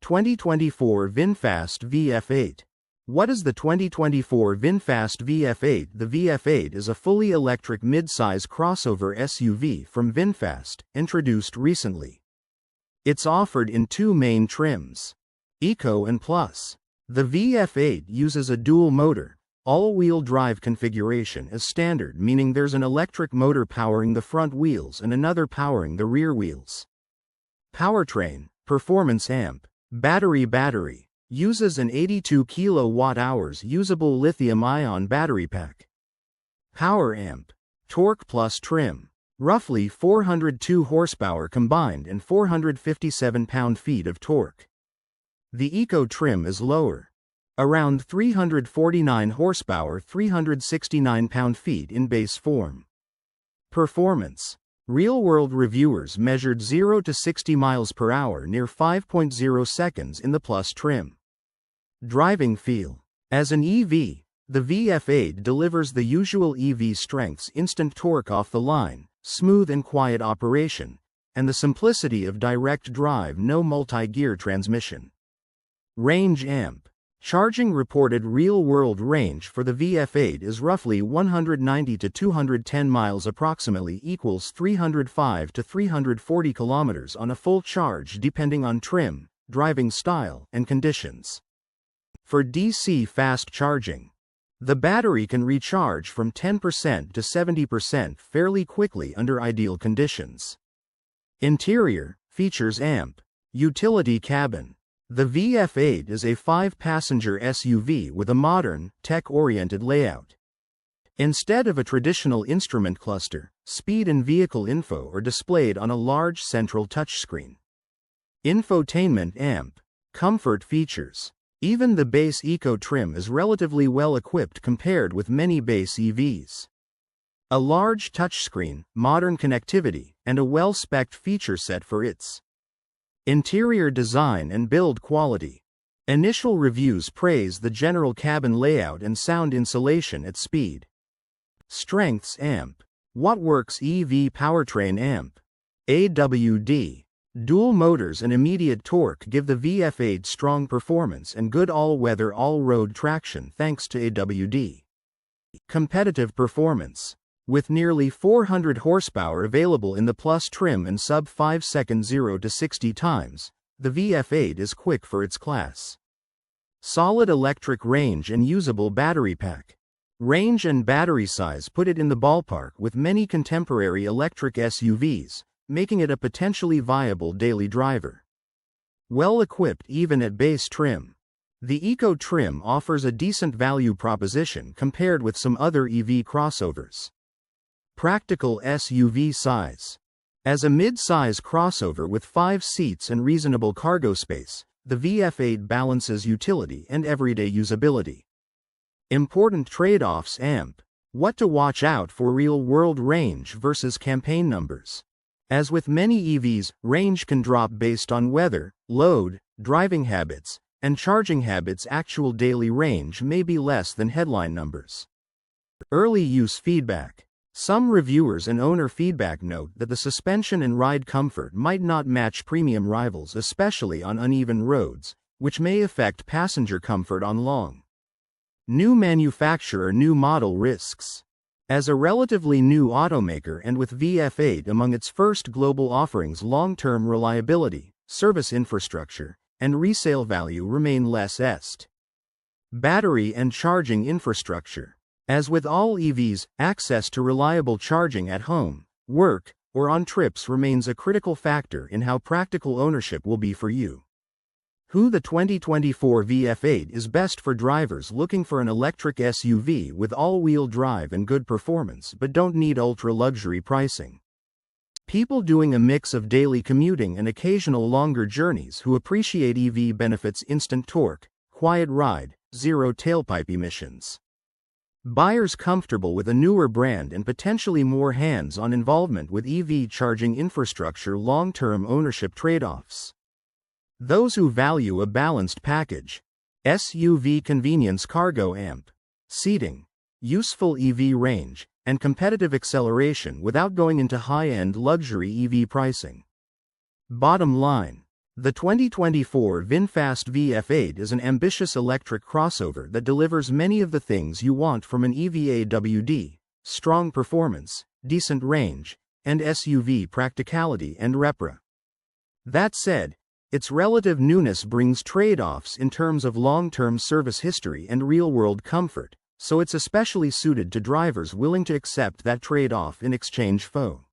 2024 VinFast VF8. What is the 2024 VinFast VF8? The VF8 is a fully electric mid-size crossover SUV from VinFast, introduced recently. It's offered in two main trims, Eco and Plus. The VF8 uses a dual-motor, all-wheel drive configuration as standard, meaning there's an electric motor powering the front wheels and another powering the rear wheels. Powertrain, performance amp. Battery uses an 82 kWh usable lithium-ion battery pack. Power amp, torque plus trim, roughly 402 horsepower combined and 457 pound-feet of torque. The Eco trim is lower, around 349 horsepower, 369 pound-feet in base form. Performance. Real-world reviewers measured 0 to 60 miles per hour near 5.0 seconds in the Plus trim. Driving feel. As an EV, the VF8 delivers the usual EV strengths: instant torque off the line, smooth and quiet operation, and the simplicity of direct drive, no multi-gear transmission. Range amp. Charging reported real-world range for the VF8 is roughly 190 to 210 miles, approximately equals 305 to 340 kilometers on a full charge, depending on trim, driving style, and conditions. For DC fast charging, the battery can recharge from 10% to 70% fairly quickly under ideal conditions. Interior features amp. Utility cabin. The VF8 is a 5-passenger SUV with a modern, tech-oriented layout. Instead of a traditional instrument cluster, speed and vehicle info are displayed on a large central touchscreen. Infotainment amp. Comfort features. Even the base Eco trim is relatively well equipped compared with many base EVs. A large touchscreen, modern connectivity, and a well-spec'd feature set for its interior design and build quality. Initial reviews praise the general cabin layout and sound insulation at speed. Strengths amp. Wattworks EV powertrain amp. AWD. Dual motors and immediate torque give the VF8 strong performance and good all-weather all-road traction thanks to AWD. Competitive performance. With nearly 400 horsepower available in the Plus trim and sub-5 second 0 to 60 times, the VF8 is quick for its class. Solid electric range and usable battery pack. Range and battery size put it in the ballpark with many contemporary electric SUVs, making it a potentially viable daily driver. Well equipped even at base trim. The Eco trim offers a decent value proposition compared with some other EV crossovers. Practical SUV size. As a mid-size crossover with 5 seats and reasonable cargo space, the VF8 balances utility and everyday usability. Important trade-offs amp. What to watch out for: real-world range versus campaign numbers. As with many EVs, range can drop based on weather, load, driving habits, and charging habits. Actual daily range may be less than headline numbers. Early use feedback. Some reviewers and owner feedback note that the suspension and ride comfort might not match premium rivals, especially on uneven roads, which may affect passenger comfort on long. New manufacturer, new model risks. As a relatively new automaker and with VF8 among its first global offerings, long-term reliability, service infrastructure, and resale value remain less est. Battery and charging infrastructure. As with all EVs, access to reliable charging at home, work, or on trips remains a critical factor in how practical ownership will be for you. The 2024 VF8 is best for drivers looking for an electric SUV with all-wheel drive and good performance but don't need ultra-luxury pricing. People doing a mix of daily commuting and occasional longer journeys who appreciate EV benefits: instant torque, quiet ride, zero tailpipe emissions. Buyers comfortable with a newer brand and potentially more hands-on involvement with EV charging infrastructure. Long-term ownership trade-offs. Those who value a balanced package. SUV convenience, cargo amp. Seating. Useful EV range, and competitive acceleration without going into high-end luxury EV pricing. Bottom line. The 2024 VinFast VF8 is an ambitious electric crossover that delivers many of the things you want from an EVA-WD: strong performance, decent range, and SUV practicality and repra. That said, its relative newness brings trade-offs in terms of long-term service history and real-world comfort, so it's especially suited to drivers willing to accept that trade-off in exchange for